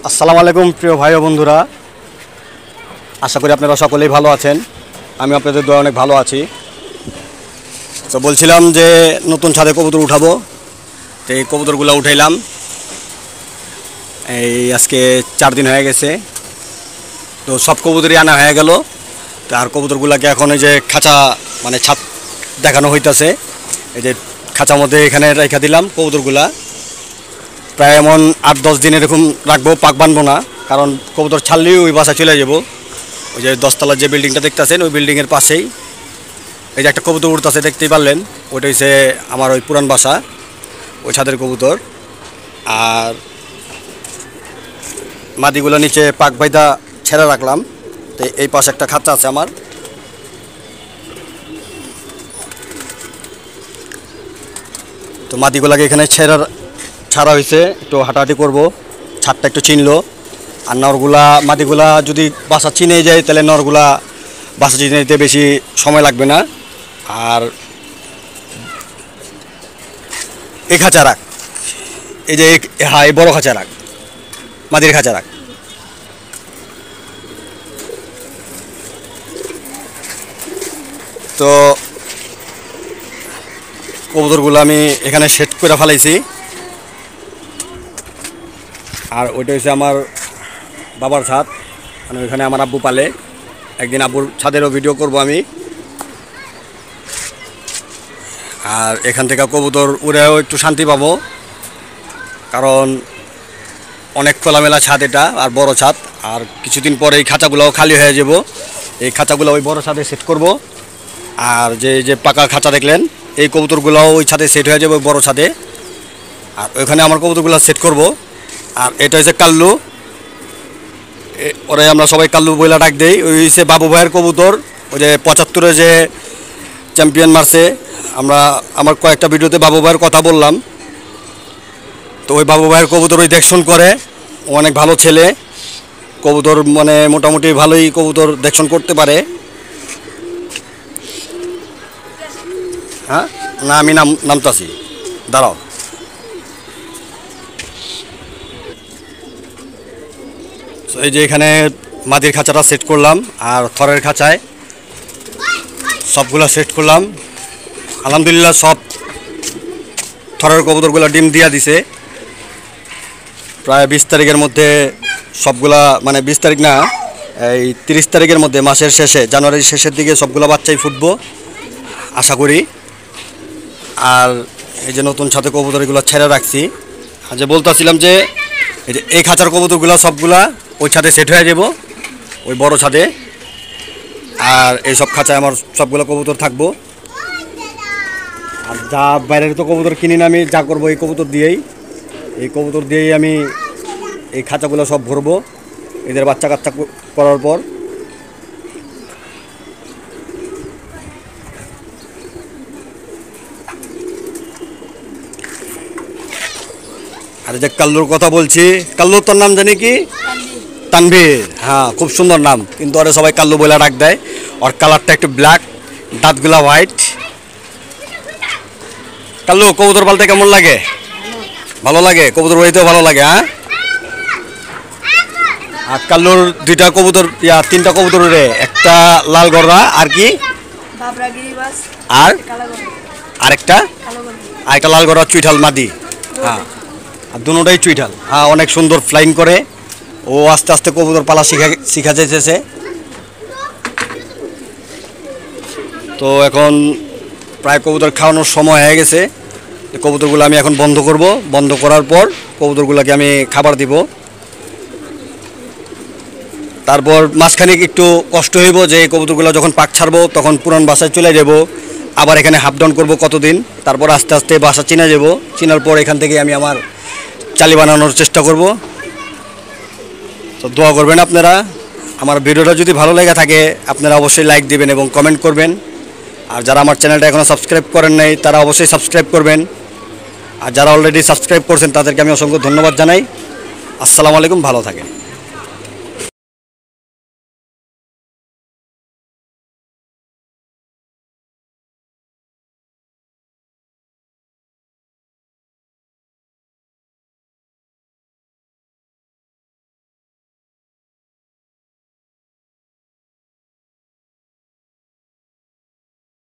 আসসালামু আলাইকুম প্রিয় ভাই ও বন্ধুরা, আশা করি আপনারা সকলেই ভালো আছেন। আমি আপনাদের দোয়া অনেক ভালো আছি। তো বলছিলাম যে নতুন ছাদে কবুতর উঠাবো, তো এই কবুতরগুলো উঠাইলাম। এই আজকে 4 দিন হয়ে গেছে, তো সব কবুতরই আনা হয়ে গেল। তো আর কবুতরগুলোকে এখন এই যে খাঁচা মানে ছাদ দেখানো হইতেছে। এই যে খাঁচার মধ্যে এখানে রেখে দিলাম কবুতরগুলা। প্রায় এমন 8-10 দিন এরকম রাখবো, পাক বানবো না, কারণ কবুতর ছাড়লেই ওই বাসা চলে যাবো। ওই যে 10তলার যে বিল্ডিংটা দেখতেছেন ওই বিল্ডিংয়ের পাশেই এই যে একটা কবুতর উঠতেছে, দেখতেই পারলেন। ওইটা হচ্ছে আমার ওই পুরান বাসা, ওই ছাদের কবুতর। আর মাদিগুলো নিচে পাক বাইদা ছেড়ে রাখলাম। তো এই পাশে একটা খাঁচা আছে আমার। তো মাদিগুলাকে এখানে ছাড়া হয়েছে, একটু হাঁটাহাঁটি করবো, ছাদটা একটু চিনলো। আর নরগুলা মাদিগুলা যদি বাসা চিনে যায় তাহলে নরগুলা বাসা চিনে দিতে বেশি সময় লাগবে না। আর এই খাঁচা রাখ, এই যে হ্যাঁ এই বড়ো খাঁচা রাখ, মাদির খাঁচা রাখ। তো কবুতরগুলো আমি এখানে সেট করে ফেলাইছি। আর ওইটা হচ্ছে আমার বাবার ছাদ, মানে ওইখানে আমার আব্বু পালে। একদিন আব্বুর ছাদেরও ভিডিও করব আমি। আর এখান থেকে কবুতর উড়েও একটু শান্তি পাবো, কারণ অনেক খোলামেলা ছাদ এটা, আর বড় ছাদ। আর কিছুদিন পরে এই খাঁচাগুলোও খালি হয়ে যাব। এই খাঁচাগুলো ওই বড় ছাদে সেট করব। আর যে পাকা খাঁচা দেখলেন, এই কবুতরগুলোও ওই ছাদে সেট হয়ে যাবে, ওই বড় ছাদে। আর ওইখানে আমার কবুতরগুলো সেট করব। আর এটা হচ্ছে কাল্লু, ওরে আমরা সবাই কাল্লু বইলা ডাক দেই। ওই হচ্ছে বাবু ভাইয়ের কবুতর, ওই যে 75-এ যে চ্যাম্পিয়ন মারছে। আমার কয়েকটা ভিডিওতে বাবু ভাইয়ের কথা বললাম। তো ওই বাবু ভাইয়ের কবুতর ওই দেখশন করে, ও অনেক ভালো ছেলে। কবুতর মানে মোটামুটি ভালোই কবুতর দেখশন করতে পারে। হ্যাঁ না, আমি নামতাছি, দাঁড়াও। এই যে এখানে মাদির খাঁচাটা সেট করলাম, আর থরের খাঁচায় সবগুলা সেট করলাম। আলহামদুলিল্লাহ সব থরের কবুতরগুলো ডিম দিয়া দিছে। প্রায় 20 তারিখের মধ্যে সবগুলা, মানে 20 তারিখ না, এই 30 তারিখের মধ্যে, মাসের শেষে, জানুয়ারির শেষের দিকে সবগুলা বাচ্চাই ফুটবো আশা করি। আর এই যে নতুন ছাদে কবুতরগুলো ছেড়ে রাখছি। আর যে বলতেছিলাম যে এই খাঁচার কবুতরগুলো সবগুলা ওই ছাদে সেট হয়ে যাব, ওই বড় ছাদে। আর এই সব খাঁচায় আমার সবগুলো কবুতর থাকবো। আর যা বাইরের তো কবুতর কিনি না, আমি যা করবো এই কবুতর দিয়েই আমি এই খাঁচাগুলো সব ভরবো এদের বাচ্চা কাচ্চা করার পর। আর যে কাল্লুর কথা বলছি, কাল্লুর তোর নাম জানি কি? তানভীর। হ্যাঁ, খুব সুন্দর নাম, কিন্তু ওরা সবাই কাল্লু বলে ডাক দেয়। ওর কালারটা একটু ব্ল্যাক, দাঁতগুলা হোয়াইট। কাল্লু, কবুতর পালতে কেমন লাগে? ভালো লাগে, কবুতর উড়াইতেও ভালো লাগে। হ্যাঁ, আর কাল্লুর 2টা কবুতর, 3টা কবুতর উড়ে, একটা লাল গররা, আর কি আরেকটা লাল গররা চুইঠাল মাদি। হ্যাঁ, আর দুটোটাই চুইঠাল। হ্যাঁ, অনেক সুন্দর ফ্লাইং করে। ও আস্তে আস্তে কবুতর পালা শিখা যেতেছে। তো এখন প্রায় কবুতর খাওয়ানোর সময় হয়ে গেছে। কবুতরগুলো আমি এখন বন্ধ করব। বন্ধ করার পর কবুতরগুলোকে আমি খাবার দিব। তারপর মাঝখানে একটু কষ্ট হইব, যে কবুতরগুলো যখন পাক ছাড়বো তখন পুরান বাসায় চলে যাব। আবার এখানে হাফ ডাউন করবো কতদিন, তারপর আস্তে আস্তে বাসা চিনে যাব। চিনার পর এখান থেকে আমি আমার চালি বানানোর চেষ্টা করব। তো দোয়া করবেন আপনারা। আমার ভিডিওটা যদি ভালো লেগে থাকে আপনারা অবশ্যই লাইক দিবেন এবং কমেন্ট করবেন। আর যারা আমার চ্যানেলটা এখনও সাবস্ক্রাইব করেন নাই তারা অবশ্যই সাবস্ক্রাইব করবেন। আর যারা অলরেডি সাবস্ক্রাইব করছেন তাদেরকে আমি অসংখ্য ধন্যবাদ জানাই। আসসালামু আলাইকুম, ভালো থাকেন।